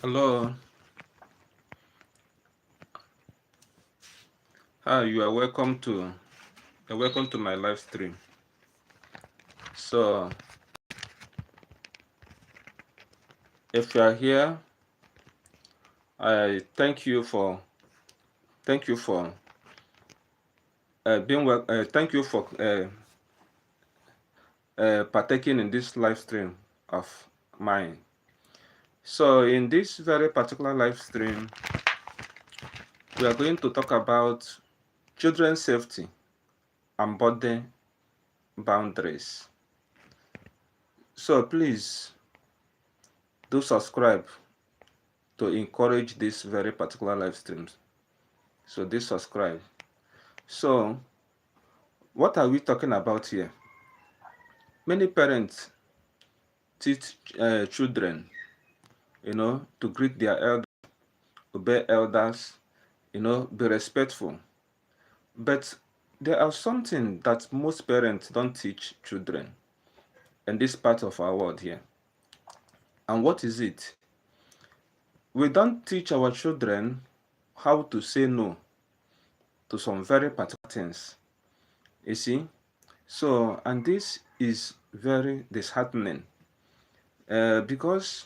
Hello. Hi, you're welcome to my live stream. So if you are here, I thank you for being well. Thank you for partaking in this live stream of mine. So in this very particular live stream, we are going to talk about children's safety and body boundaries. So please do subscribe to encourage this very particular live streams. So do subscribe. So what are we talking about here? Many parents teach children, to greet their elders, obey elders, be respectful. But there are something that most parents don't teach children in this part of our world here. And what is it? We don't teach our children how to say no to some very particular things. You see? So, and this is very disheartening because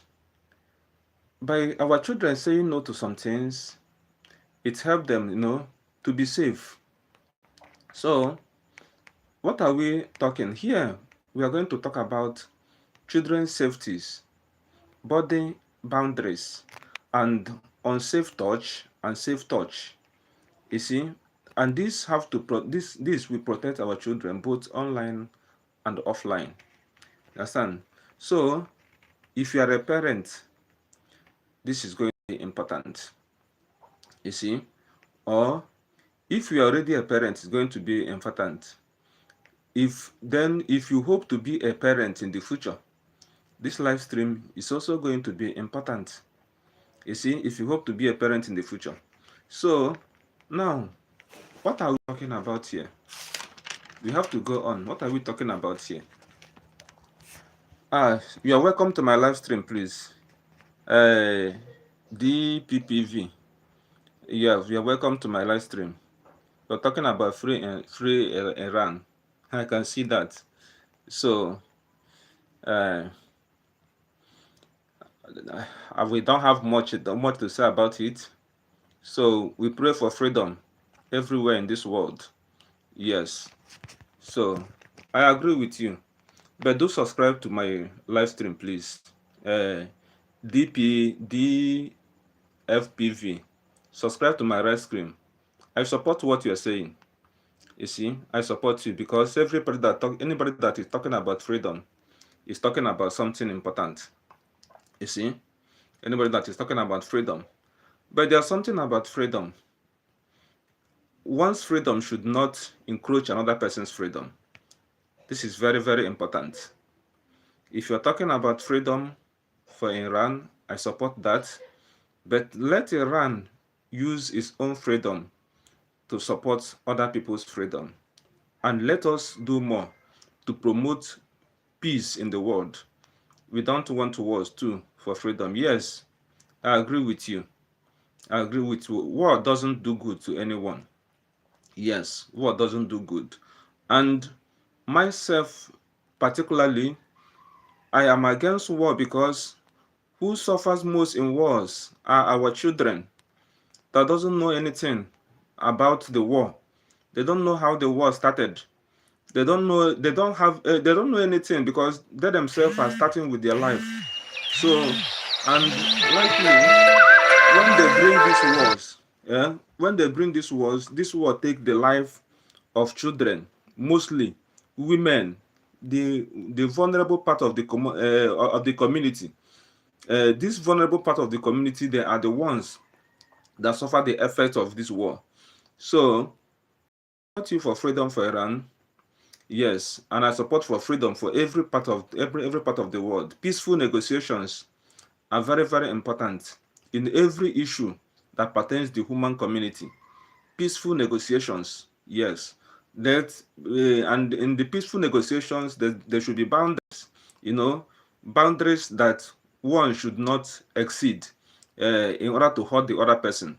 by our children saying no to some things, it helps them, to be safe. So, what are we talking here? We are going to talk about children's safeties, body boundaries, and unsafe touch and safe touch. You see, and this have to this will protect our children both online and offline. Understand? So, if you are a parent, this is going to be important. You see, or if you are already a parent, it's going to be important. If you hope to be a parent in the future, this live stream is also going to be important. You see, if you hope to be a parent in the future. So now, what are we talking about here? We have to go on. What are we talking about here? You are welcome to my live stream, please. DPPV. Yeah, you are welcome to my live stream. We're talking about free Iran. I can see that. So uh, we don't have much to say about it. So we pray for freedom everywhere in this world. Yes. So I agree with you. But do subscribe to my live stream, please. Uh, DFPV. Subscribe to my live stream. I support what you're saying. You see, I support you because anybody that is talking about freedom is talking about something important. You see, anybody that is talking about freedom. But there's something about freedom. One's freedom should not encroach another person's freedom. This is very, very important. If you're talking about freedom for Iran, I support that. But let Iran use its own freedom to support other people's freedom. And let us do more to promote peace in the world. We don't want wars too for freedom. Yes, I agree with you. I agree with you. War doesn't do good to anyone. Yes, war doesn't do good. And myself, particularly, I am against war because who suffers most in wars are our children that doesn't know anything about the war. They don't know how the war started. They don't know. They don't have. They don't know anything because they themselves are starting with their life. So, and likely when they bring these wars, yeah, when they bring these wars, this war take the life of children, mostly women, the vulnerable part of the community. This vulnerable part of the community, they are the ones that suffer the effects of this war. So, I support you for freedom for Iran. Yes, and I support for freedom for every part of the world. Peaceful negotiations are very, very important in every issue that pertains to the human community. Peaceful negotiations, yes. And in the peaceful negotiations, there should be boundaries, boundaries that one should not exceed. in order to hurt the other person.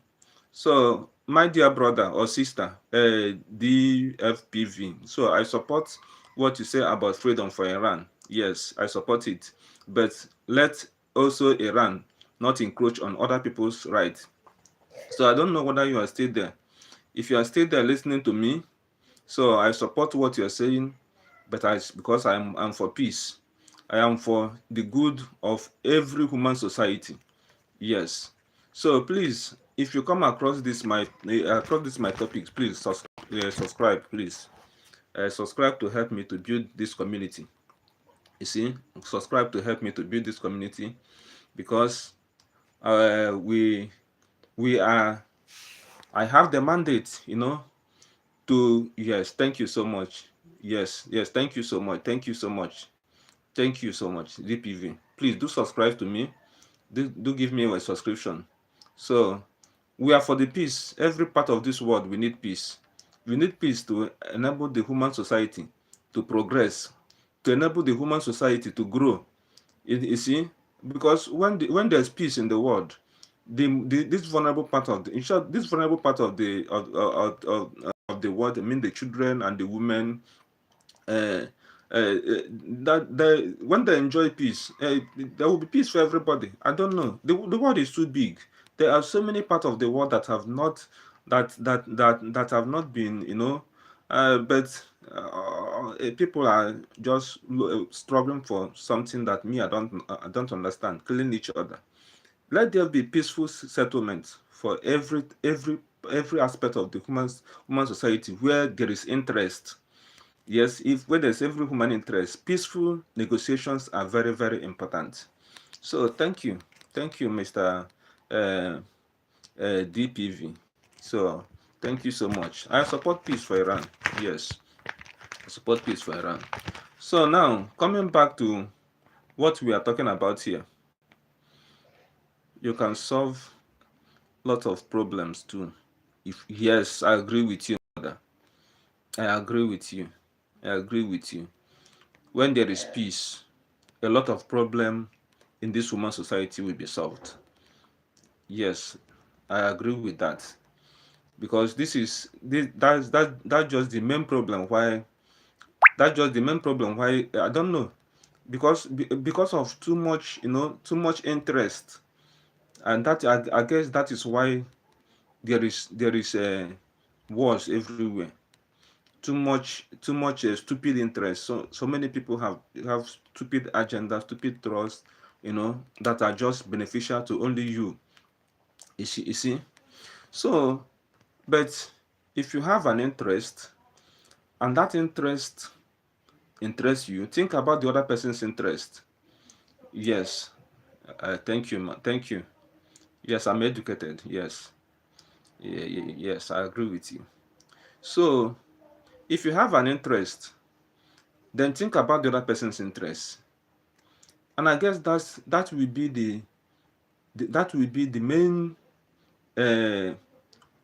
So, my dear brother or sister, DFPV, so I support what you say about freedom for Iran. Yes, I support it. But let also Iran not encroach on other people's rights. So, I don't know whether you are still there. If you are still there listening to me, so I support what you are saying, but because I'm for peace. I am for the good of every human society. Yes. So please, if you come across this my topics, please subscribe, please. Subscribe to help me to build this community. You see, subscribe to help me to build this community because uh, we we are. I have the mandate, to yes. Thank you so much. Yes, yes. Thank you so much. Thank you so much. Thank you so much, DPV. Please do subscribe to me. Do give me a subscription. So we are for the peace. Every part of this world, we need peace. We need peace to enable the human society to progress, to enable the human society to grow. You see, because when there's peace in the world, this vulnerable part of the in short, this vulnerable part of the world, I mean the children and the women, uh, when they enjoy peace, there will be peace for everybody. I don't know. The world is too big. There are so many parts of the world that have not that have not been, but people are just struggling for something that me I don't understand. Killing each other. Let there be peaceful settlement for every aspect of the human society where there is interest. Yes, if where there's every human interest, peaceful negotiations are very, very important. So thank you, Mr. Uh, DPV. So thank you so much. I support peace for Iran. Yes, I support peace for Iran. So now coming back to what we are talking about here, you can solve lot of problems too. If yes, I agree with you, brother. I agree with you. I agree with you. When there is peace, a lot of problem in this human society will be solved. Yes, I agree with that because that's just the main problem why I don't know because of too much interest, and that I guess that is why there is wars everywhere. Too much stupid interest. So many people have stupid agenda, stupid trust, that are just beneficial to only you. You see. So, but if you have an interest and that interest interests you, think about the other person's interest. Yes. Thank you, thank you. Yes, I'm educated. Yes. Yes, I agree with you. So, if you have an interest, then think about the other person's interest. And I guess that will be the main uh,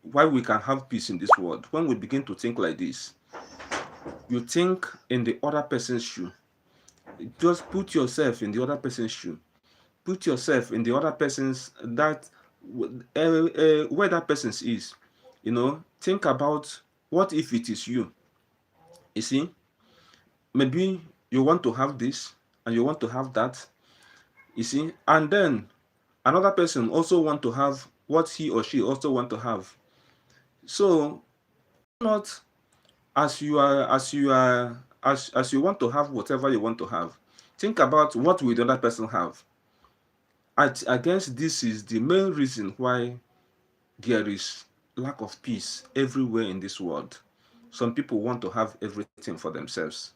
why we can have peace in this world. When we begin to think like this, you think in the other person's shoe. Just put yourself in the other person's shoe. Put yourself in the other person's where that person is. Think about what if it is you. You see, maybe you want to have this and you want to have that. You see, and then another person also want to have what he or she also want to have. So not as you want to have whatever you want to have, think about what will the other person have. I guess this is the main reason why there is lack of peace everywhere in this world. Some people want to have everything for themselves,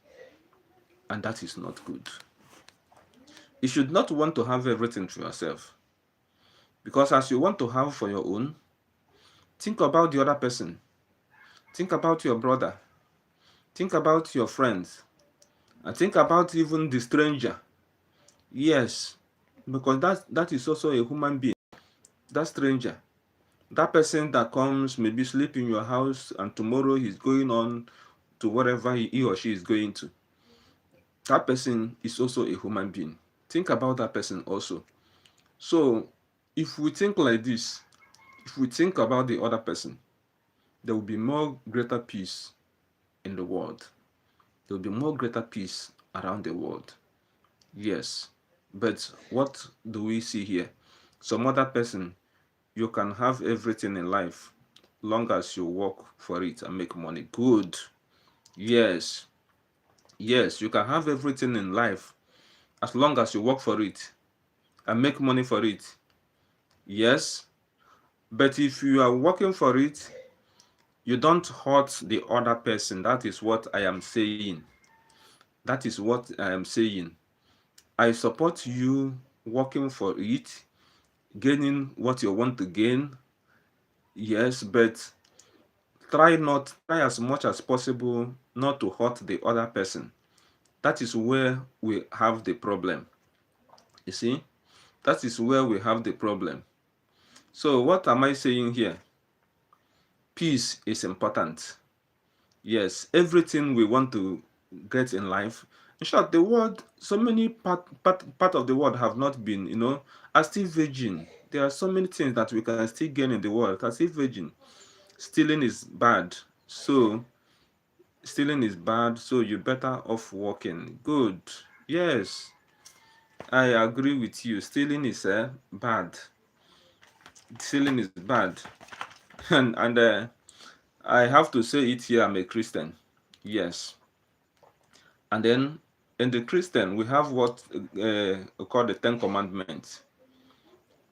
and that is not good. You should not want to have everything for yourself, because as you want to have for your own, think about the other person. Think about your brother. Think about your friends. And think about even the stranger. Yes, because that is also a human being. That stranger, that person that comes, maybe sleep in your house, and tomorrow he's going on to whatever he or she is going to. That person is also a human being. Think about that person also. So if we think like this, if we think about the other person, there will be more greater peace in the world. There will be more greater peace around the world. Yes. But what do we see here? Some other person, you can have everything in life long as you work for it and make money. Good. Yes. Yes, you can have everything in life as long as you work for it and make money for it. Yes. But if you are working for it, you don't hurt the other person. That is what I am saying. That is what I am saying. I support you working for it, gaining what you want to gain. Yes, but try as much as possible not to hurt the other person. That is where we have the problem. You see, that is where we have the problem. So what am I saying here? Peace is important. Yes, everything we want to get in life. In short, the world, so many part of the world have not been, are still virgin. There are so many things that we can still gain in the world, are still virgin. Stealing is bad. So you better off working. Good. Yes, I agree with you. Stealing is bad. Stealing is bad. And I have to say it here, I'm a Christian. Yes. And then in the Christian, we have what called the Ten Commandments.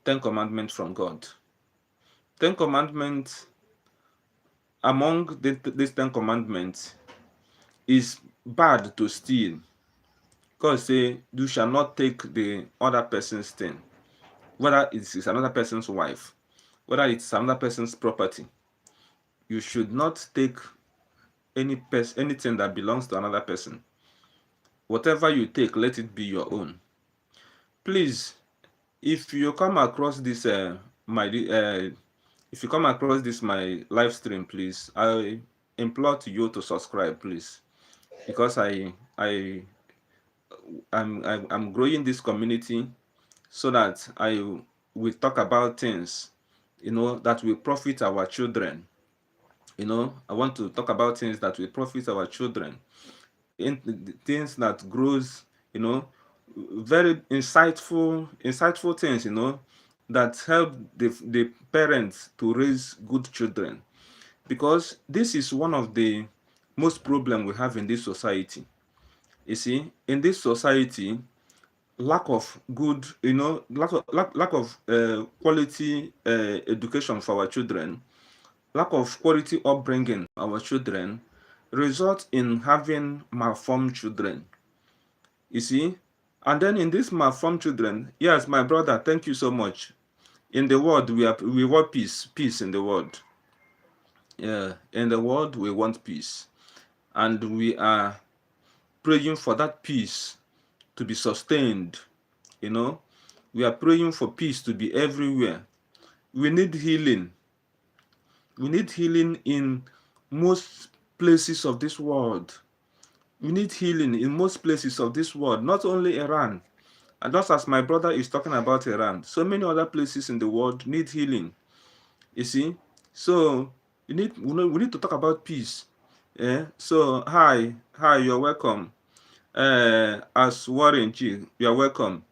Ten Commandments from God. Ten Commandments, among these Ten Commandments, is bad to steal. God say, you shall not take the other person's thing, whether it is another person's wife, whether it's another person's property. You should not take anything that belongs to another person. Whatever you take, let it be your own. Please, if you come across this if you come across this my live stream, please, I implore to you to subscribe, please, because I'm growing this community so that I will talk about things, that will profit our children. I want to talk about things that will profit our children, in things that grows, very insightful things, that help the parents to raise good children. Because this is one of the most problem we have in this society. You see, in this society, lack of good, lack of quality education for our children, lack of quality upbringing our children, result in having malformed children. You see, and then in these malformed children, yes, my brother, thank you so much. In the world, we want peace in the world. Yeah, in the world we want peace, and we are praying for that peace to be sustained. We are praying for peace to be everywhere. We need healing. We need healing in most places of this world. We need healing in most places of this world, not only Iran. And just as my brother is talking about Iran, so many other places in the world need healing. You see? So we need to talk about peace. Yeah. So hi, you're welcome. As Warren G, you're welcome.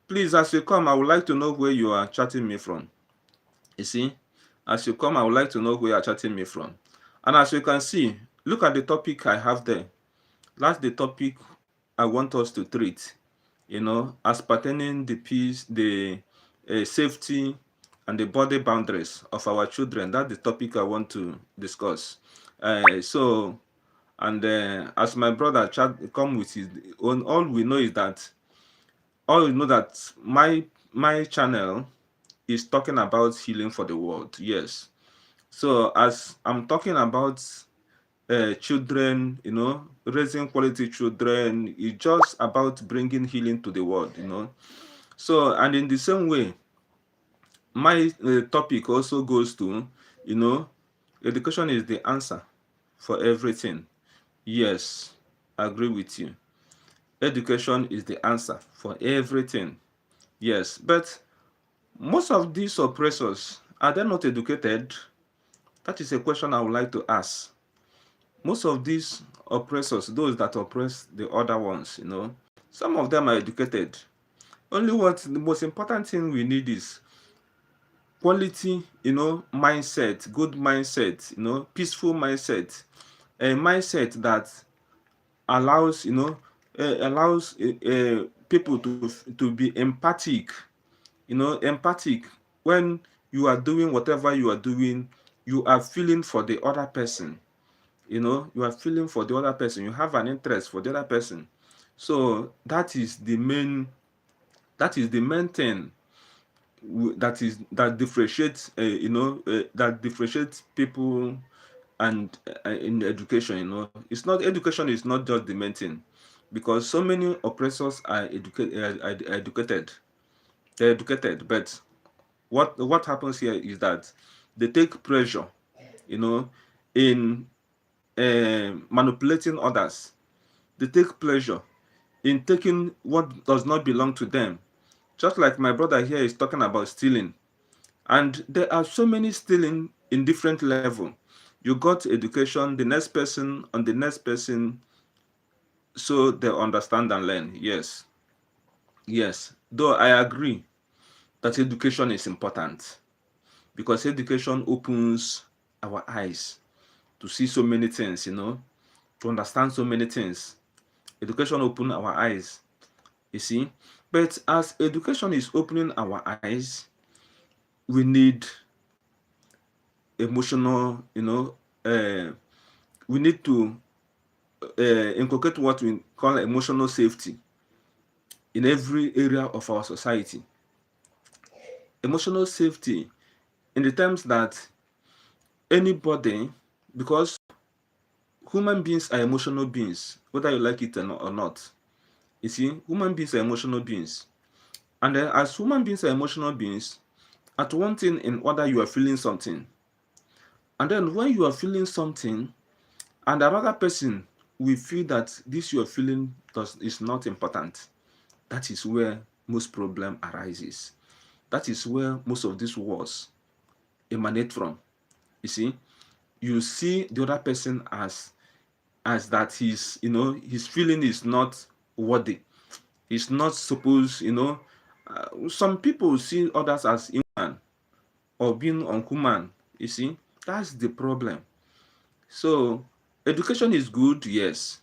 Please, as you come, I would like to know where you are chatting me from. You see? As you come, I would like to know where you are chatting me from. And as you can see, look at the topic I have there. That's the topic I want us to treat, as pertaining the peace, the safety, and the body boundaries of our children. That's the topic I want to discuss. As my brother chat come with his own, all we know that my channel is talking about healing for the world. Yes. So as I'm talking about children, raising quality children, it's just about bringing healing to the world, So, and in the same way, my topic also goes to, education is the answer for everything. Yes, I agree with you. Education is the answer for everything. Yes, but Most of these oppressors, are they not educated? That is a question I would like to ask. Most of these oppressors, those that oppress the other ones, some of them are educated. Only what the most important thing we need is quality, mindset, good mindset, peaceful mindset, a mindset that allows, people to be empathic, empathic. When you are doing whatever you are doing, you are feeling for the other person. You are feeling for the other person. You have an interest for the other person. So that is the main thing that differentiates that differentiates people and in education. It's not education is not just the main thing, because so many oppressors are educated. They're educated, but what happens here is that they take pleasure, in manipulating others. They take pleasure in taking what does not belong to them. Just like my brother here is talking about stealing. And there are so many stealing in different level. You got education, the next person on the next person, so they understand and learn. Yes. Yes. Though I agree that education is important, because education opens our eyes to see so many things, to understand so many things. Education opens our eyes, you see. But as education is opening our eyes, we need emotional, we need to inculcate what we call emotional safety in every area of our society. Emotional safety in the terms that anybody, because human beings are emotional beings, whether you like it or not. You see, human beings are emotional beings. And then as human beings are emotional beings, at one thing in other you are feeling something. And then when you are feeling something, and another person will feel that this you're feeling is not important, that is where most problem arises. That is where most of these wars emanate from. You see the other person as that his feeling is not worthy. He's not supposed, some people see others as inhuman or being unhuman. That's the problem. So education is good, yes,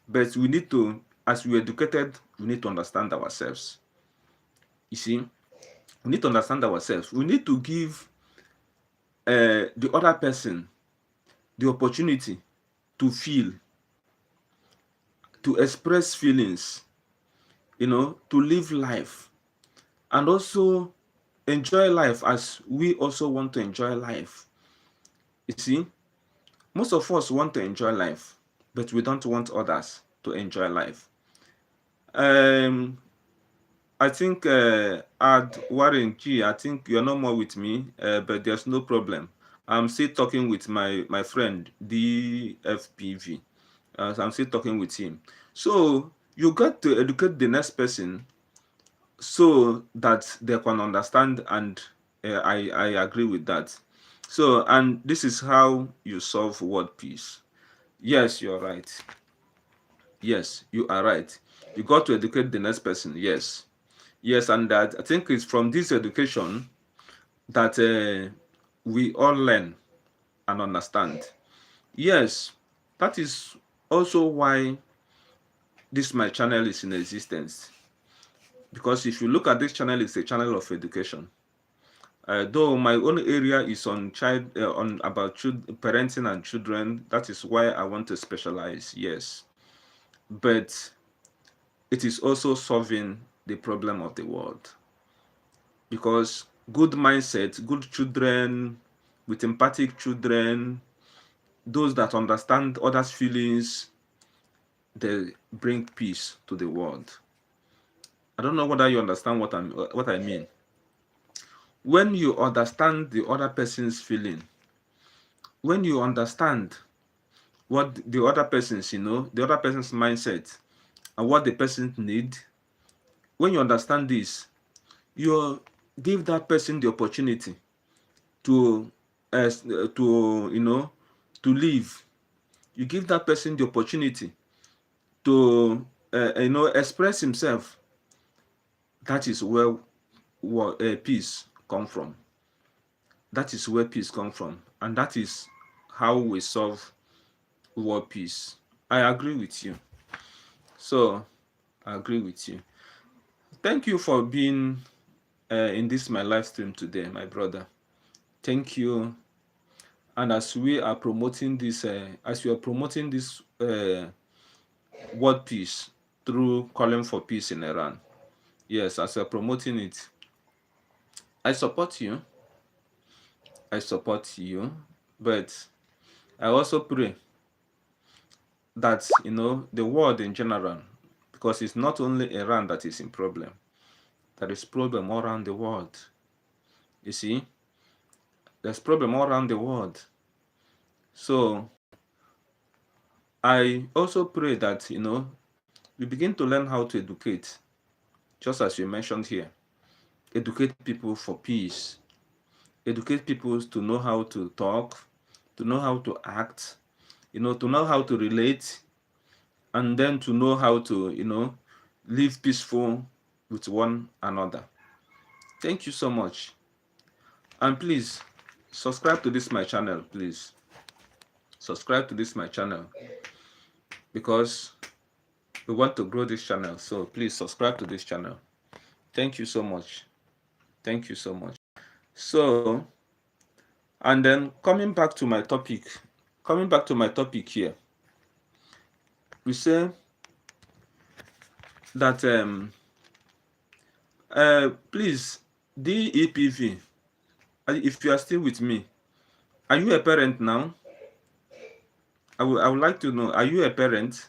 but we need to, as we educated, we need to understand ourselves. We need to understand ourselves. We need to give the other person the opportunity to feel, to express feelings, to live life, and also enjoy life as we also want to enjoy life. Most of us want to enjoy life, but we don't want others to enjoy life. um I think Ad Warren G, I think you're no more with me, but there's no problem. I'm still talking with my friend DFPV. So I'm still talking with him. So you got to educate the next person so that they can understand, and I agree with that. So, and this is how you solve world peace. Yes, you're right. Yes, you are right. You got to educate the next person. Yes. Yes, and that I think it's from this education that we all learn and understand. Yes, that is also why this my channel is in existence. Because if you look at this channel, it's a channel of education. Though my own area is on about parenting and children, that is why I want to specialize. Yes, but it is also solving the problem of the world, because good mindset, good children, with empathic children, those that understand others' feelings, they bring peace to the world. I don't know whether you understand what I mean. When you understand the other person's feeling, when you understand what the other person's, the other person's mindset and what the person need, when you understand this, your give that person the opportunity to to live. You give that person the opportunity to express himself. That is where peace come from. That is where peace come from, and that is how we solve world peace. I agree with you. So I agree with you. Thank you for being in this my live stream today, my brother. Thank you. And as we are promoting this, world peace through calling for peace in Iran, yes, as we are promoting it, I support you. I support you, but I also pray that the world in general, because it's not only Iran that is in problem. There is problem all around the world. You see, there's problem all around the world. So I also pray that we begin to learn how to educate, just as you mentioned here. Educate people for peace. Educate people to know how to talk, to know how to act, to know how to relate, and then to know how to live peaceful with one another. Thank you so much. And please subscribe to this my channel, please. Subscribe to this my channel, because we want to grow this channel. So please subscribe to this channel. Thank you so much. Thank you so much. So, and then coming back to my topic here, we say that please, DEPV, if you are still with me, are you a parent now? I would like to know, are you a parent?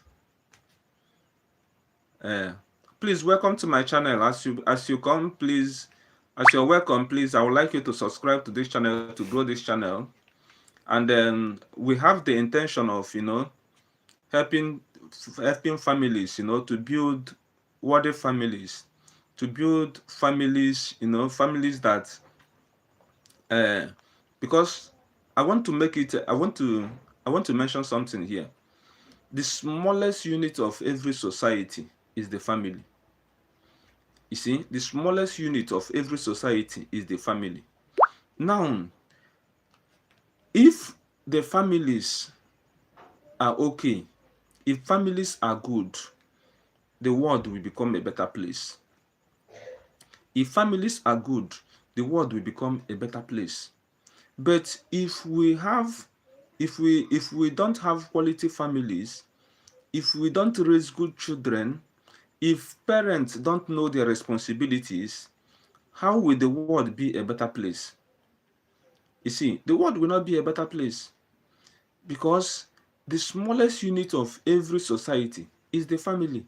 Please welcome to my channel. As you come, please, as you're welcome, please, I would like you to subscribe to this channel to grow this channel. And then we have the intention of helping families, to build worthy families, to build families, families that because I want to make it, I want to mention something here. The smallest unit of every society is the family. You see, the smallest unit of every society is the family. Now, if the families are okay, if families are good, the world will become a better place. If families are good, the world will become a better place. But if we don't have quality families, if we don't raise good children, if parents don't know their responsibilities, how will the world be a better place? You see, the world will not be a better place, because the smallest unit of every society is the family.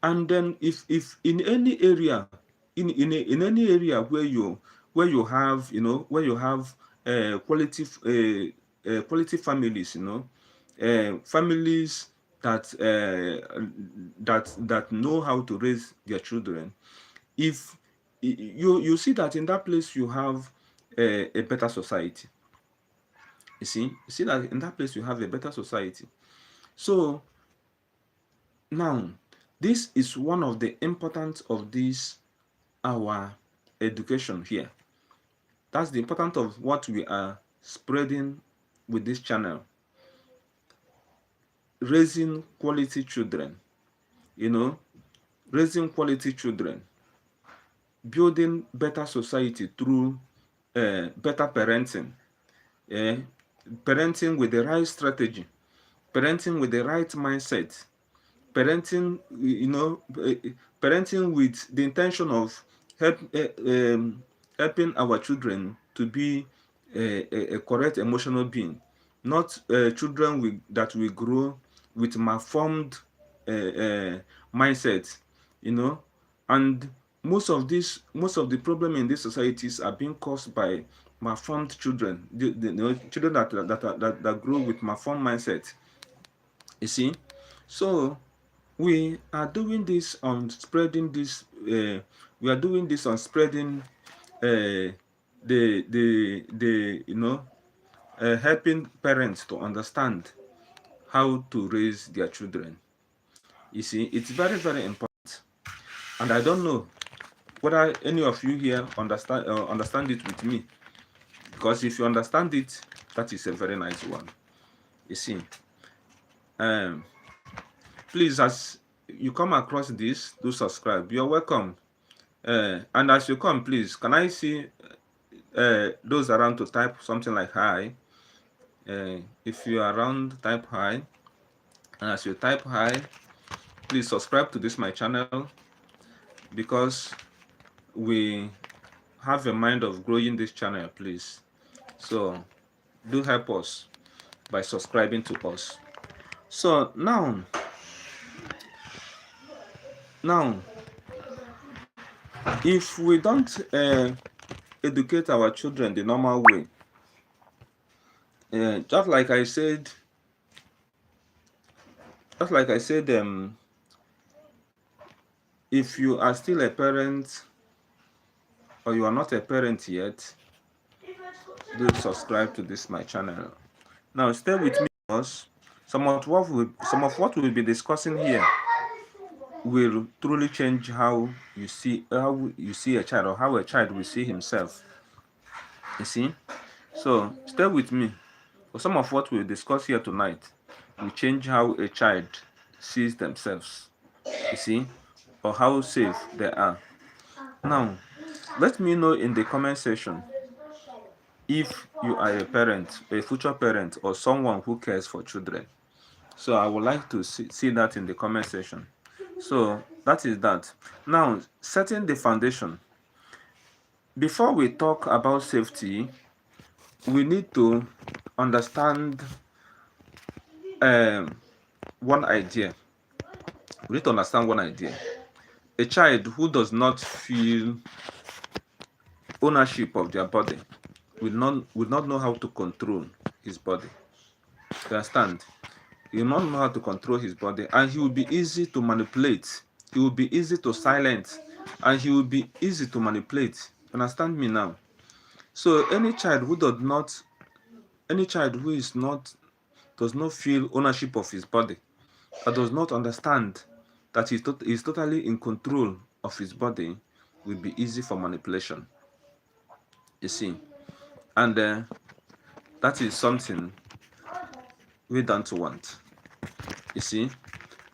And then if in any area, in any area where you have quality quality families, families that that know how to raise their children, if you see that in that place you have a better society. You see that in that place you have a better society. So now, this is one of the importance of this our education here. That's the importance of what we are spreading with this channel. Raising quality children, raising quality children, building better society through better parenting, parenting with the right strategy, parenting with the right mindset, parenting, parenting with the intention of helping our children to be a correct emotional being, not children that will grow with malformed mindset, and most of the problem in these societies are being caused by malformed children, children that grow with malformed mindset. You see, so we are doing this on spreading this. We are doing this on spreading helping parents to understand how to raise their children. You see, it's very, very important. And I don't know whether any of you here understand it with me. Because if you understand it, that is a very nice one. You see, um, please, as you come across this, do subscribe. You're welcome. And as you come, please, can I see those around to type something like hi? If you are around, type hi. And as you type hi, please subscribe to this my channel, because we have a mind of growing this channel, please. So do help us by subscribing to us. So now if we don't educate our children the normal way, just like I said, if you are still a parent or you are not a parent yet, do subscribe to this my channel. Now stay with me, because some of what we'll be discussing here will truly change how you see a child, or how a child will see himself. You see, so stay with me, for some of what we'll discuss here tonight will change how a child sees themselves. You see, or how safe they are. Now, let me know in the comment section if you are a parent, a future parent, or someone who cares for children. So I would like to see that in the comment section. So that is that. Now, setting the foundation. Before we talk about safety, we need to understand one idea. We need to understand one idea. A child who does not feel ownership of their body will not know how to control his body. You understand? He will not know how to control his body, and he will be easy to manipulate. He will be easy to silence, and he will be easy to manipulate. Understand me now? So any child who does not feel ownership of his body, that does not understand that he's totally in control of his body, will be easy for manipulation. You see, and that is something we don't want. You see,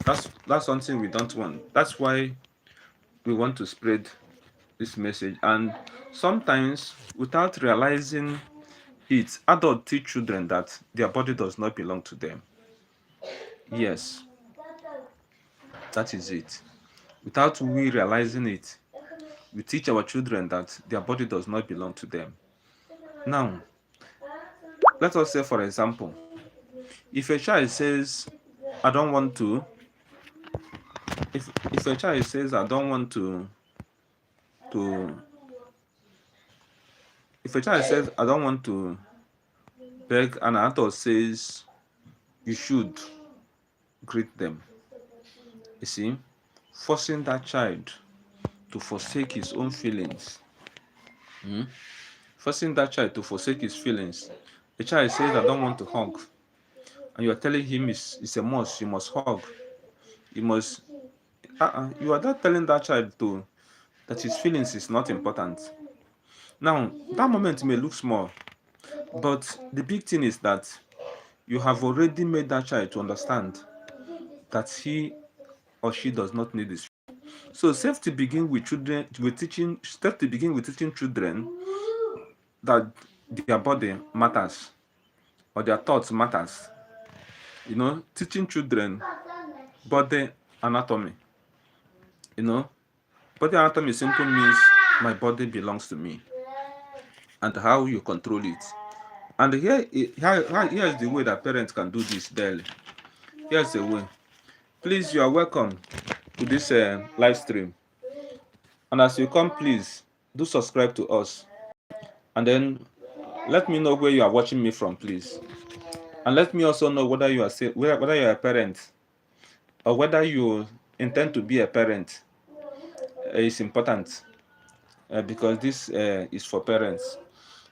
that's something we don't want. That's why we want to spread this message. And sometimes, without realizing it, adults teach children that their body does not belong to them. Yes, that is it. Without we realizing it, we teach our children that their body does not belong to them. Now, let us say, for example, if a child says, I don't want to, if a child says, I don't want to if a child says, I don't want to beg, and an adult says, you should greet them. You see, forcing that child to forsake his own feelings. Forcing that child to forsake his feelings. A child says, I don't want to hug, and you are telling him it's a must, you must hug. You must. You are not telling that child that his feelings is not important. Now, that moment may look small, but the big thing is that you have already made that child to understand that he or she does not need this. So safety begins with children, safety begins with teaching children that their body matters, or their thoughts matters. You know, teaching children body anatomy. You know, body anatomy simply means my body belongs to me, and how you control it. And here is the way that parents can do this daily. Here's the way. Please, you are welcome to this live stream. And as you come, please do subscribe to us. And then let me know where you are watching me from, please. And let me also know whether you are a parent, or whether you intend to be a parent. It's important. because this is for parents.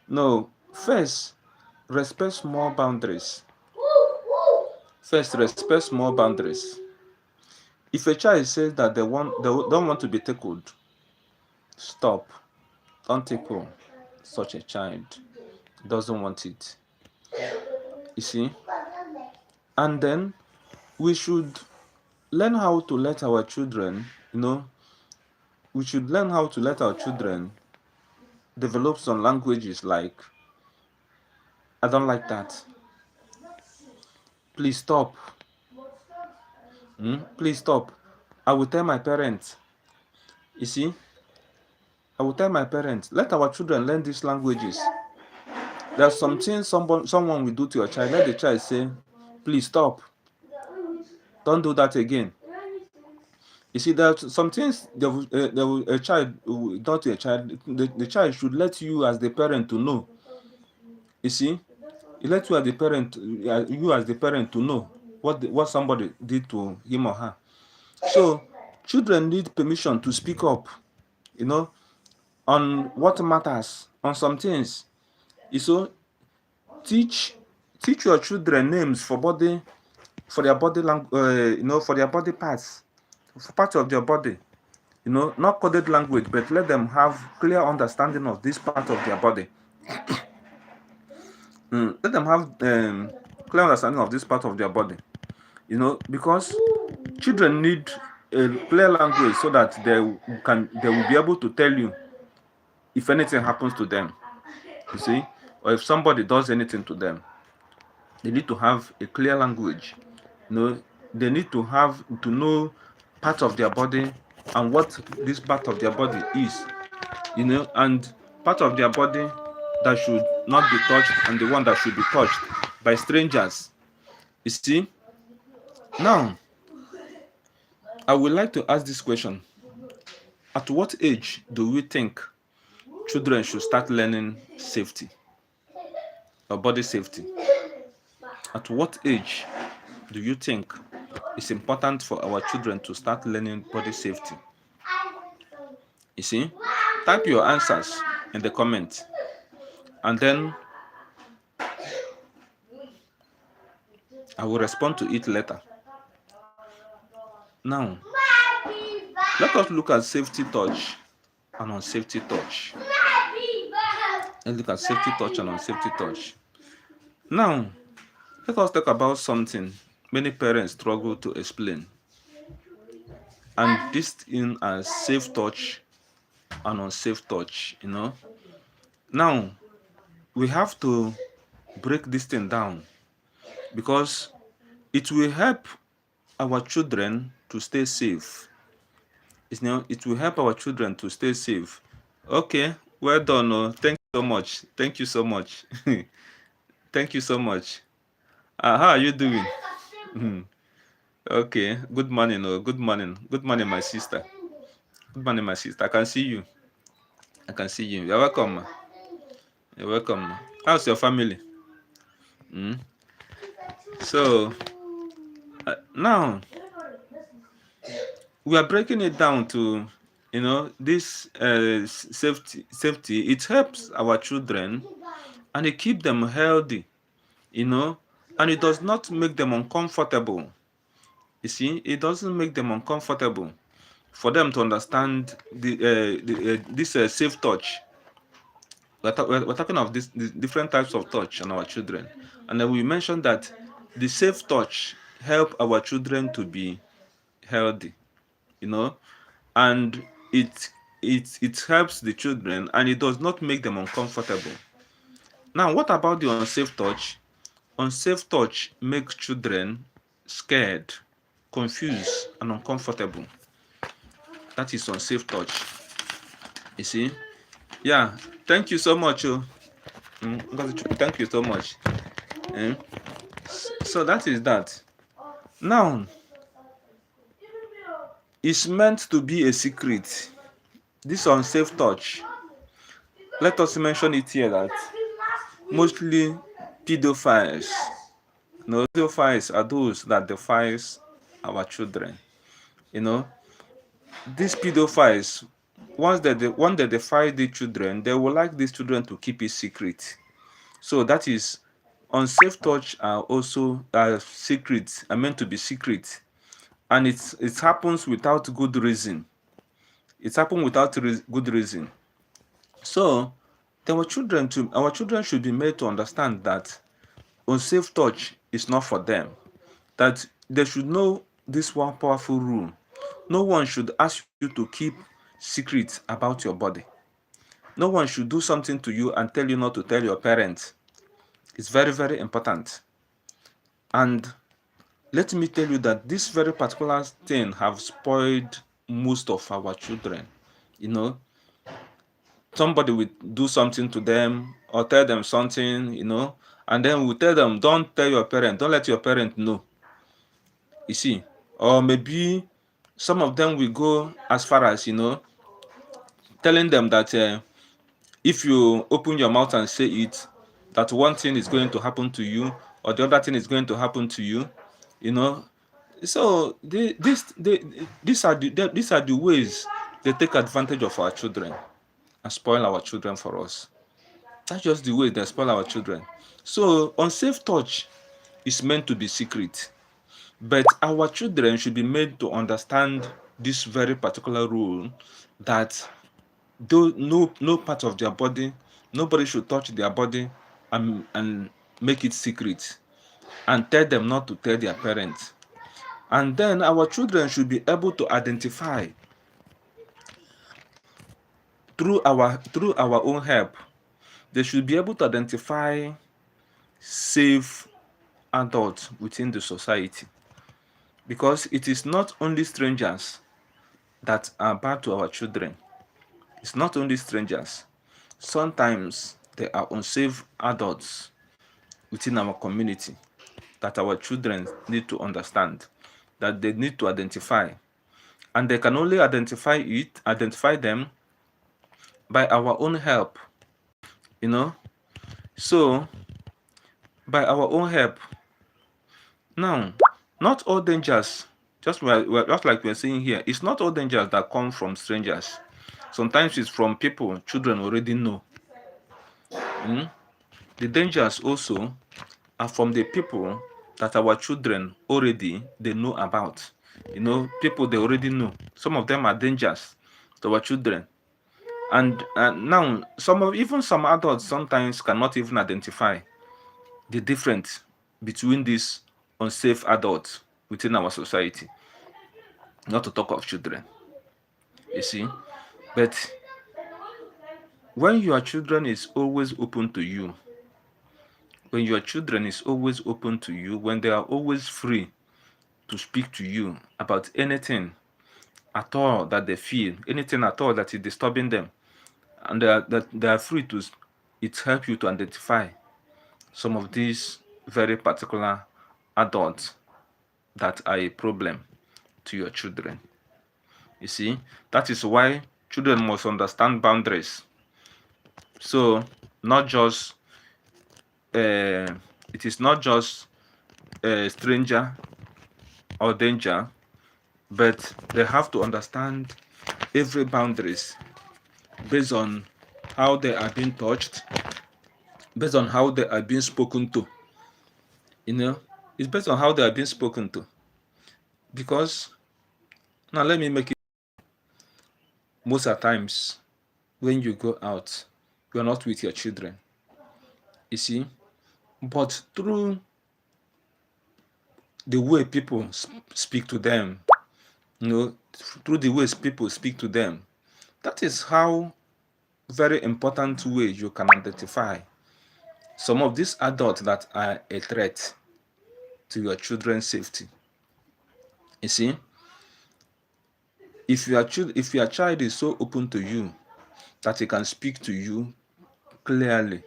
No, first, respect small boundaries. First, respect small boundaries. If a child says that they don't want to be tickled, stop. Don't tickle such a child. Doesn't want it. You see? And then we should learn how to let our children, we should learn how to let our children develop some languages like, I don't like that. Please stop. Please stop. I will tell my parents. You see? I will tell my parents, let our children learn these languages. There's some things someone will do to your child. Let the child say, please stop. Don't do that again. You see, there's some things a child will do to a child. The child should let you as the parent to know. You see? You let you as the parent to know what somebody did to him or her. So children need permission to speak up, on what matters, on some things. So teach your children names for their body language, for their body parts, for part of their body. Not coded language, but let them have clear understanding of this part of their body. Let them have clear understanding of this part of their body. Because children need a clear language so that they will be able to tell you if anything happens to them. You see, or if somebody does anything to them, they need to have a clear language. They need to know part of their body and what this part of their body is. And part of their body that should not be touched and the one that should be touched by strangers. You see? Now, I would like to ask this question. At what age do we think children should start learning safety or body safety? At what age do you think it's important for our children to start learning body safety? You see? Type your answers in the comments, and then I will respond to it later. Now, let us look at safety touch and unsafety touch. Let's look at safety touch and unsafety touch. Now, let us talk about something many parents struggle to explain, and this in as safe touch and unsafe touch. Now, we have to break this thing down because it will help our children to stay safe. It will help our children to stay safe. Okay, well done. Thank you so much. Thank you so much. Thank you so much. How are you doing? Okay, good morning. Good morning. Good morning, my sister. Good morning, my sister. I can see you. You're welcome. You're welcome. How's your family? So now we are breaking it down to this safety. It helps our children and it keeps them healthy, and it does not make them uncomfortable. You see, it doesn't make them uncomfortable for them to understand this safe touch. We're talking of the different types of touch on our children, and then we mentioned that the safe touch help our children to be healthy, and it helps the children and it does not make them uncomfortable. Now, what about the unsafe touch? Unsafe touch makes children scared, confused, and uncomfortable. That is unsafe touch. You see? Yeah, thank you so much. Thank you so much. So that is that. Now, it's meant to be a secret. This unsafe touch, let us mention it here that mostly pedophiles. Pedophiles are those that defiles our children. These pedophiles once when they defy the children, they will like these children to keep it secret. So that is, unsafe touch are also secret, are meant to be secret, and it happens without good reason. It happens without good reason. So our children should be made to understand that unsafe touch is not for them. That they should know this one powerful rule: no one should ask you to keep secrets about your body. No one should do something to you and tell you not to tell your parents. It's very, very important. And let me tell you that this very particular thing have spoiled most of our children. You know, somebody will do something to them or tell them something, and then we tell them, don't tell your parent, don't let your parent know. You see, or maybe some of them will go as far as, telling them that if you open your mouth and say it, that one thing is going to happen to you or the other thing is going to happen to you, you know. So these are the ways they take advantage of our children and spoil our children for us. That's just the way they spoil our children. So unsafe touch is meant to be secret, but our children should be made to understand this very particular rule, that though no part of their body, nobody should touch their body and make it secret, and tell them not to tell their parents. And then our children should be able to identify through our own help. They should be able to identify safe adults within the society, because it is not only strangers that are bad to our children. It's not only strangers. Sometimes there are unsafe adults within our community that our children need to understand, that they need to identify. And they can only identify them by our own help. So by our own help. Now, not all dangers, just like we're saying here, it's not all dangers that come from strangers. Sometimes it's from people children already know. The dangers also are from the people that our children already they know about. People they already know. Some of them are dangers to our children. And now even some adults sometimes cannot even identify the difference between these unsafe adults within our society, not to talk of children. You see, but when your children is always open to you, when they are always free to speak to you about anything at all that they feel, anything at all that is disturbing them, and that they are free to, it helps you to identify some of these very particular adults that are a problem to your children. You see, that is why children must understand boundaries. So not just it is not just a stranger or danger, but they have to understand every boundaries based on how they are being touched, based on how they are being spoken to. It's based on how they are being spoken to. Because now let me make it, most of the times when you go out, you are not with your children. You see, but through the way people speak to them, through the ways people speak to them, that is how very important way you can identify some of these adults that are a threat to your children's safety. You see, if your child is so open to you that he can speak to you clearly,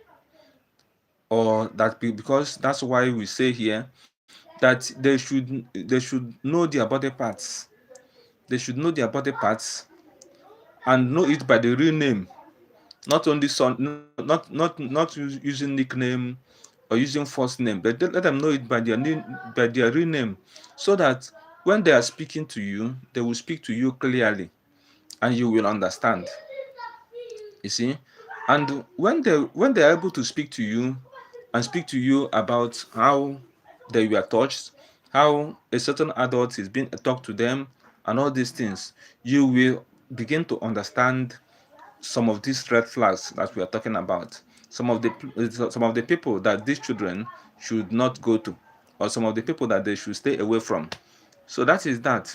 or that because that's why we say here that they should know their body parts. They should know their body parts and know it by the real name, not only not using nickname or using false name, but let them know it by their real name, so that when they are speaking to you, they will speak to you clearly and you will understand. You see, and when they are able to speak to you and speak to you about how they were touched, how a certain adult is being talked to them, and all these things, you will begin to understand some of these red flags that we are talking about. Some of the people that these children should not go to, or some of the people that they should stay away from. So that is that.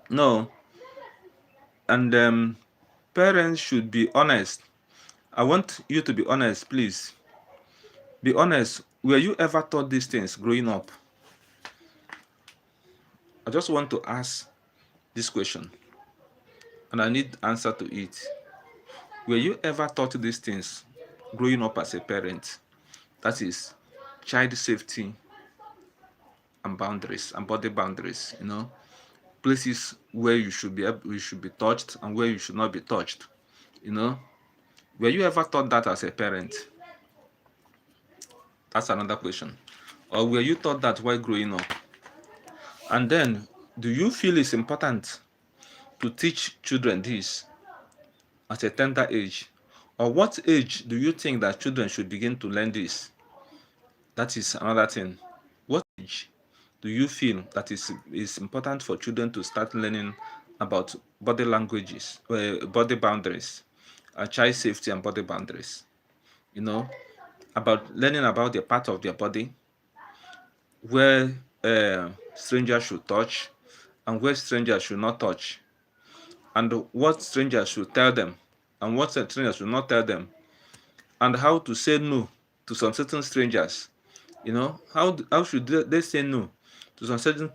No, and parents should be honest. I want you to be honest, please. Be honest. Were you ever taught these things growing up? I just want to ask this question, and I need answer to it. Were you ever taught these things growing up as a parent? That is child safety and boundaries and body boundaries, places where you should be touched and where you should not be touched. Were you ever taught that as a parent? That's another question. Or were you taught that while growing up? And then, do you feel it's important to teach children this at a tender age? Or what age do you think that children should begin to learn this? That is another thing. What age do you feel that is important for children to start learning about body languages, body boundaries, child safety and body boundaries? About learning about the part of their body where strangers should touch and where strangers should not touch, and what strangers should tell them and what strangers should not tell them, and how to say no to some certain strangers. How should they say no to some certain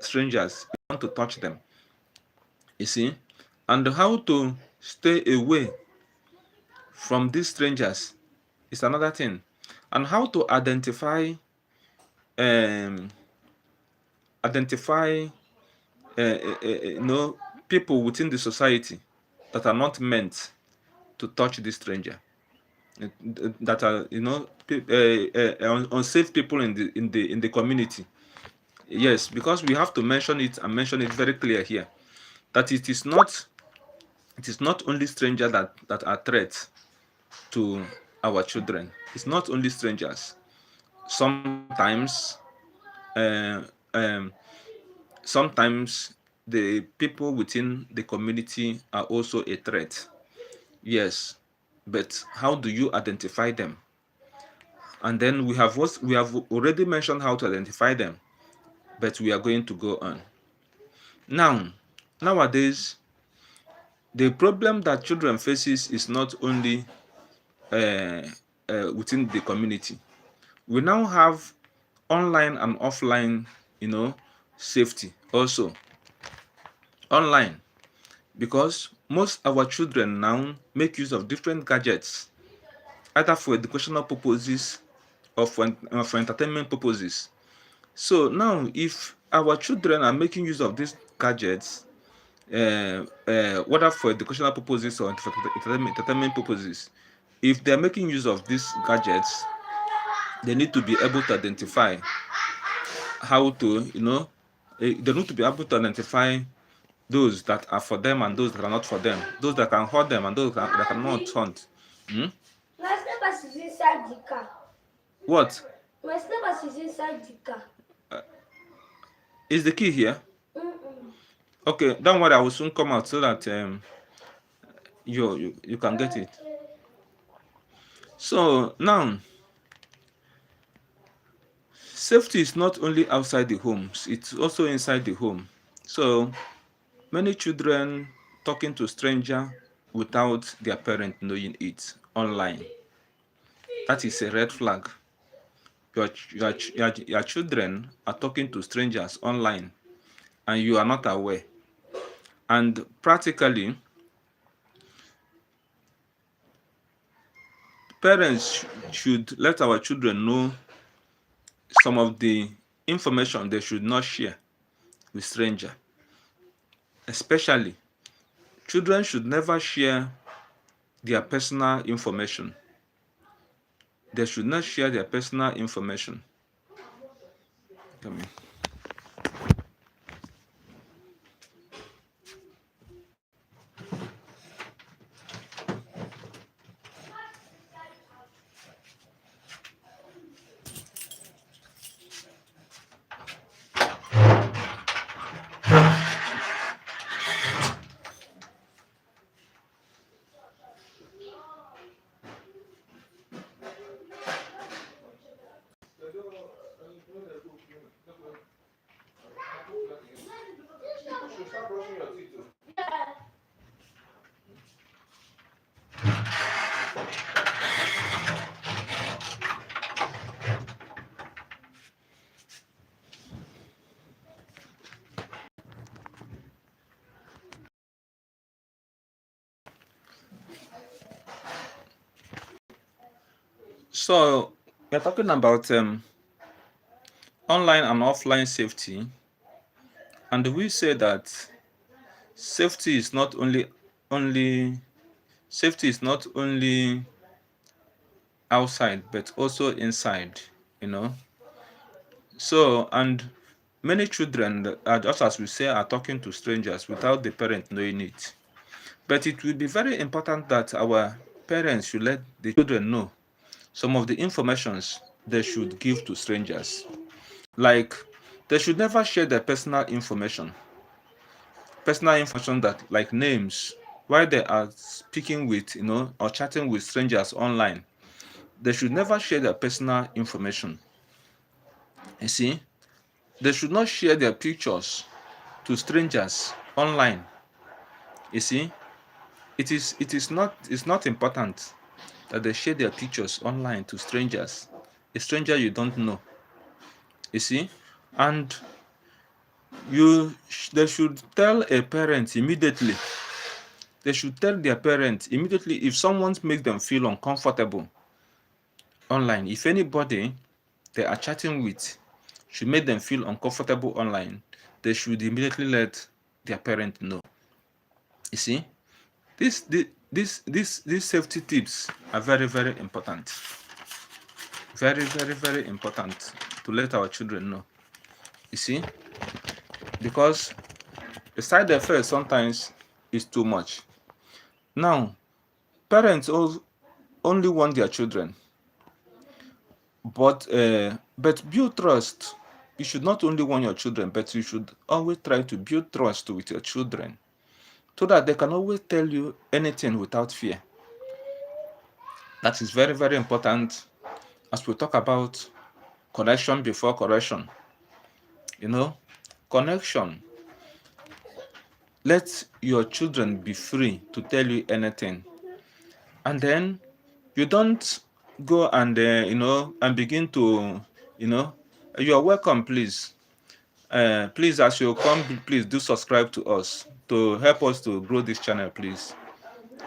strangers if you want to touch them? You see, and how to stay away from these strangers is another thing, and how to identify um, identify people within the society that are not meant to touch this stranger, that are unsafe people in the community. Yes, because we have to mention it and mention it very clear here that it is not only strangers that are threats to our children. It's not only strangers. Sometimes uh, um, sometimes the people within the community are also a threat. Yes, but how do you identify them? And then we have already mentioned how to identify them, but we are going to go on. Nowadays, the problem that children faces is not only within the community. We now have online and offline, safety also. Online, because most our children now make use of different gadgets, either for educational purposes or for entertainment purposes. So now, if our children are making use of these gadgets, whether for educational purposes or for entertainment purposes, if they're making use of these gadgets, they need to be able to identify how to, they need to be able to identify those that are for them and those that are not for them, those that can hurt them and those that cannot hunt. My slippers is inside the car. What? My slippers is inside the car. Is the key here? Mm-mm. Okay, don't worry, I will soon come out so that you can get it. So now, safety is not only outside the homes, it's also inside the home. So many children talking to stranger without their parent knowing it online. That is a red flag. Your children are talking to strangers online and you are not aware. And practically, parents should let our children know some of the information they should not share with stranger. Especially, children should never share their personal information. They should not share their personal information. Come in. So we're talking about online and offline safety, and we say that safety is not only safety is not only outside but also inside, you know. So, and many children are, just as we say, are talking to strangers without the parent knowing it. But it will be very important that our parents should let the children know some of the informations they should give to strangers. Like, they should never share their personal information that, like names, while they are speaking with, or chatting with strangers online. They should never share their personal information. You see, they should not share their pictures to strangers online. You see, it's not important that they share their pictures online to strangers, a stranger you don't know. You see, and they should tell a parent immediately. They should tell their parents immediately if someone makes them feel uncomfortable online. If anybody they are chatting with should make them feel uncomfortable online, they should immediately let their parent know. You see, these safety tips are very, very important. Very, very, very important to let our children know. You see, because the side effect sometimes is too much. Now, parents only want their children, but build trust. You should not only want your children, but you should always try to build trust with your children, so that they can always tell you anything without fear. That is very, very important as we talk about connection before correction. Connection. Let your children be free to tell you anything. And then you don't go and, and begin to, you're welcome, please. Please, as you come, please do subscribe to us to help us to grow this channel, please.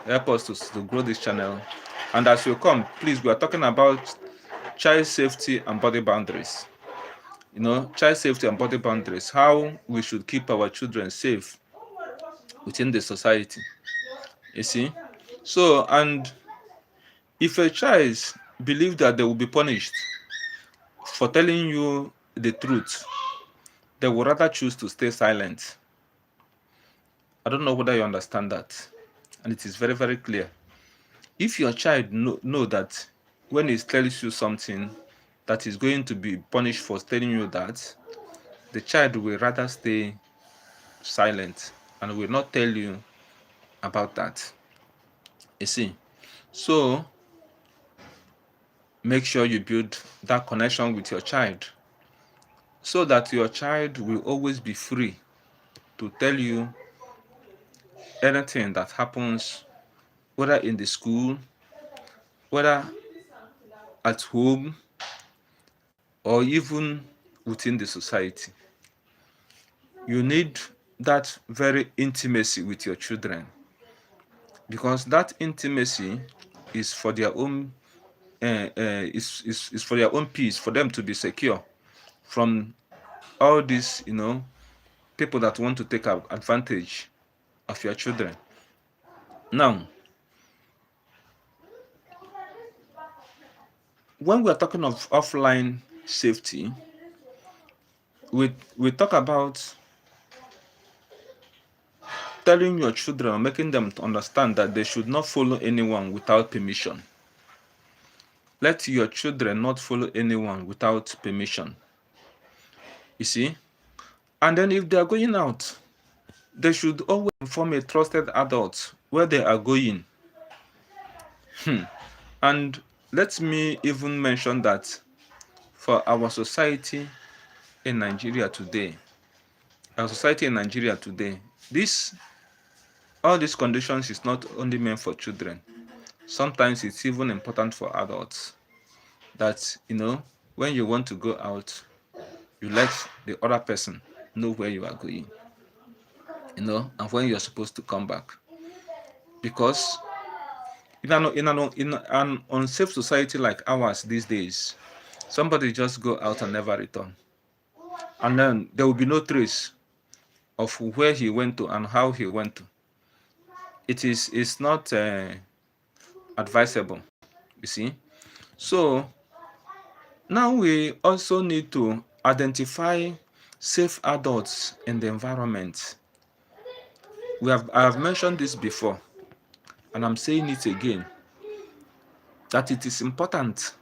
Help us to grow this channel. And as you come, please, we are talking about child safety and body boundaries. Child safety and body boundaries, how we should keep our children safe within the society. You see? So, and if a child believes that they will be punished for telling you the truth, they would rather choose to stay silent. I don't know whether you understand that. And it is very, very clear. If your child know that when he tells you something that is going to be punished for telling you that, the child will rather stay silent and will not tell you about that. You see? So, make sure you build that connection with your child so that your child will always be free to tell you anything that happens, whether in the school, whether at home, or even within the society. You need that very intimacy with your children, because that intimacy is for their own is for their own peace, for them to be secure from all these people that want to take advantage of your children. Now, when we are talking of offline safety, we talk about telling your children or making them to understand that they should not follow anyone without permission. Let your children not follow anyone without permission. You see? And then if they are going out, they should always inform a trusted adult where they are going. And let me even mention that for our society in Nigeria today. This all these conditions is not only meant for children. Sometimes it's even important for adults. That when you want to go out, you let the other person know where you are going, and when you're supposed to come back. Because in an unsafe society like ours these days, somebody just go out and never return. And then there will be no trace of where he went to and how he went to. It's not advisable, you see. So now we also need to identify safe adults in the environment. I have mentioned this before, and I'm saying it again, that it is important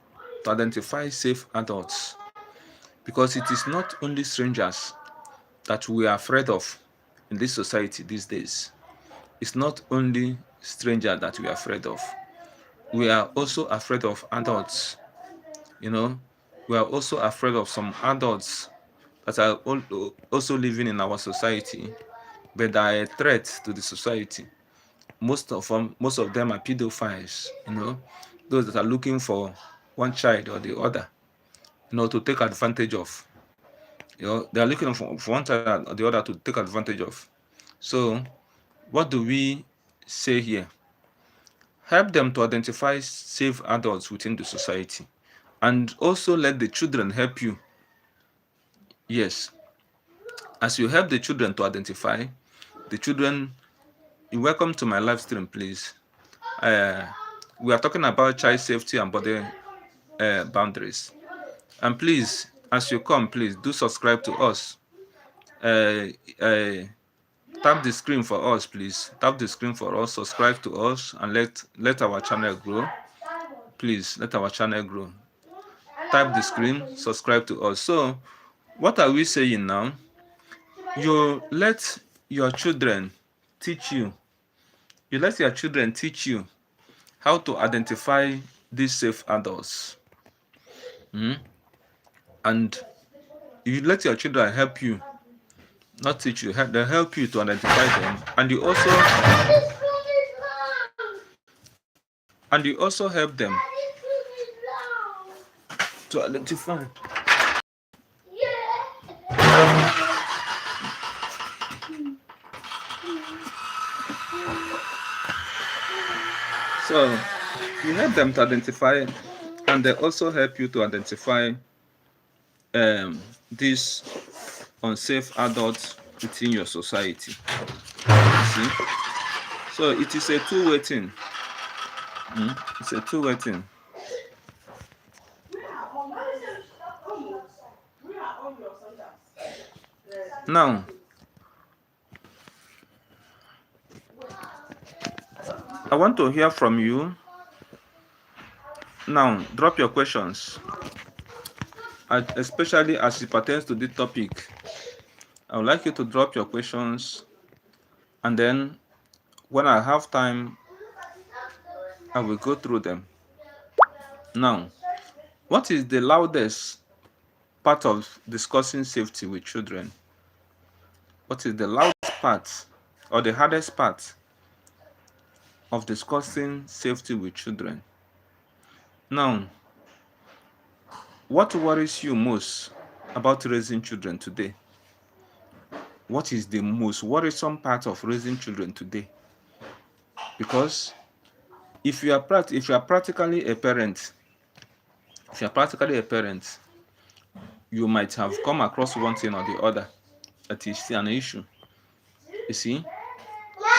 to identify safe adults, because it is not only strangers that we are afraid of in this society these days. It's not only strangers that we are afraid of. We are also afraid of adults. We are also afraid of some adults that are also living in our society, but they are a threat to the society. Most of them are pedophiles, those that are looking for one child or the other, to take advantage of. They are looking for one child or the other to take advantage of. So, what do we say here? Help them to identify safe adults within the society, and also let the children help you. Yes, as you help the children to identify the children, you're welcome to my live stream, please. We are talking about child safety and body boundaries. And please, as you come, please do subscribe to us. Tap the screen for us, please. Tap the screen for us, subscribe to us, and let our channel grow. Please, let our channel grow. Tap the screen, subscribe to us. So, what are we saying now? You let your children teach you. You let your children teach you how to identify these safe adults. And you let your children help you, not teach you, they help you to identify them. And you also help them to identify. So you help them to identify, and they also help you to identify these unsafe adults within your society. You see? So it is a two-way thing. It's a two-way thing. Now, I want to hear from you. Now, drop your questions, especially as it pertains to this topic. I would like you to drop your questions, and then when I have time, I will go through them. Now, what is the loudest part of discussing safety with children? What is the loudest part or the hardest part of discussing safety with children? Now, what worries you most about raising children today? What is the most worrisome part of raising children today? Because if you are practically a parent, you might have come across one thing or the other that is an issue. You see?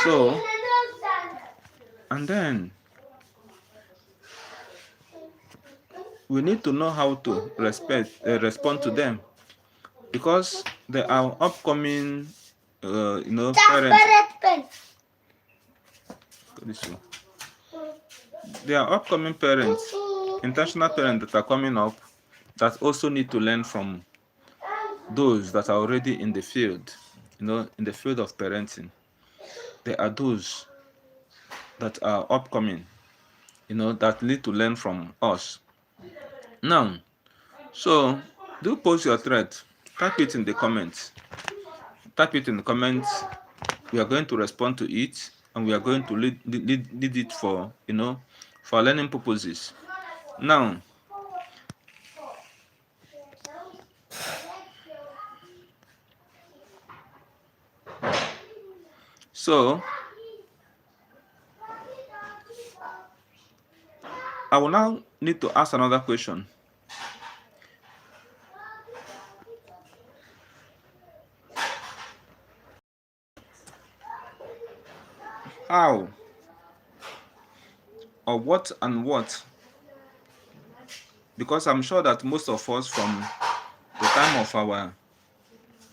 So, and then we need to know how to respond to them, because there are upcoming, parents. There are upcoming parents, intentional parents that are coming up, that also need to learn from those that are already in the field, in the field of parenting. There are those that are upcoming, that need to learn from us. Now, So do post your threat. Type it in the comments. Type it in the comments. We are going to respond to it, and we are going to lead it for for learning purposes. Now, so I will now need to ask another question. How or what and what? Because I'm sure that most of us from the time of our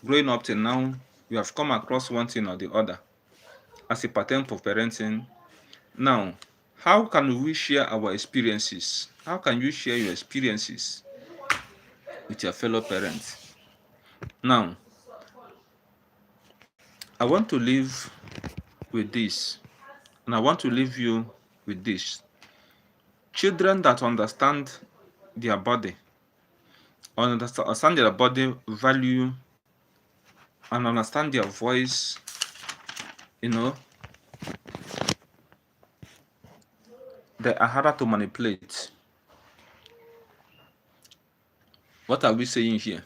growing up till now, we have come across one thing or the other as it pertains to parenting. Now, how can we share our experiences? How can you share your experiences with your fellow parents? Now, I want to leave with this, and I want to leave you with this. Children that understand their body, understand their body value, and understand their voice, they are harder to manipulate. What are we saying here?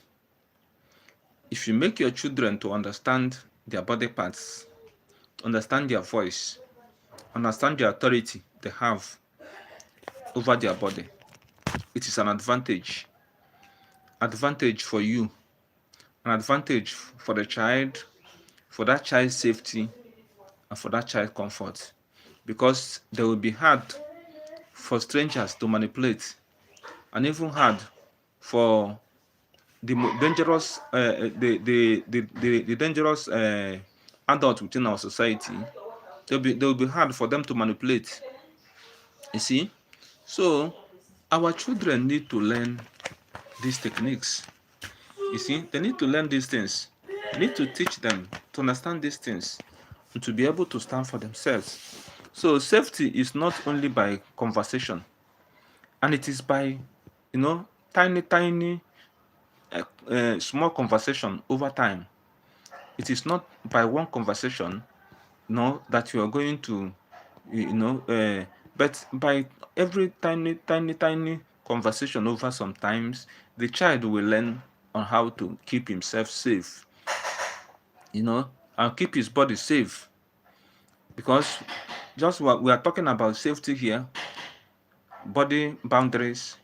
If you make your children to understand their body parts, understand their voice, understand the authority they have over their body, it is an advantage. Advantage for you, an advantage for the child, for that child's safety, and for that child's comfort. Because they will be hard for strangers to manipulate, and even hard for the dangerous, the dangerous adults within our society. They will be hard for them to manipulate. You see, so our children need to learn these techniques. You see, they need to learn these things. We need to teach them to understand these things and to be able to stand for themselves. So safety is not only by conversation, and it is by tiny small conversation over time. It is not by one conversation that you are going to but by every tiny conversation over sometimes, the child will learn on how to keep himself safe, and keep his body safe. Because just what we are talking about, safety here, body boundaries,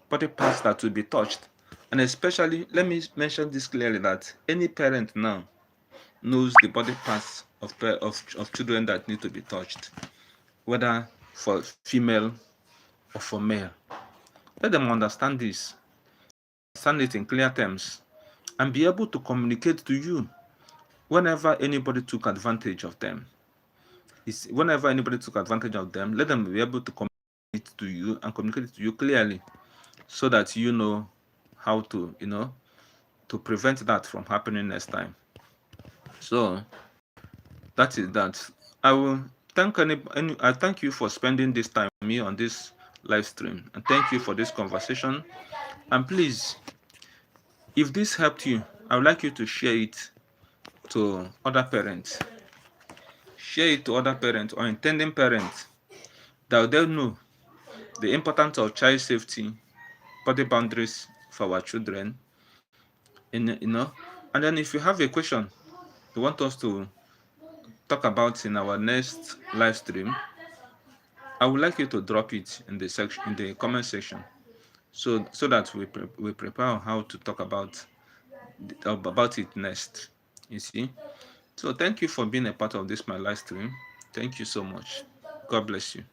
body parts that will be touched. And especially, let me mention this clearly, that any parent now knows the body parts of children that need to be touched, whether for female or for male. Let them understand this, understand it in clear terms, and be able to communicate to you whenever anybody took advantage of them. Whenever anybody took advantage of them, let them be able to communicate to you and communicate to you clearly, so that you know how to to prevent that from happening next time. So that is that. I will thank I thank you for spending this time with me on this live stream, and thank you for this conversation. And please, if this helped you, I would like you to share it to other parents. Share it to other parents or intending parents, that they'll know the importance of child safety, body boundaries for our children. And then if you have a question you want us to talk about in our next live stream, I would like you to drop it in the comment section, so that we prepare on how to talk about it next. You see. So thank you for being a part of this my live stream. Thank you so much. God bless you.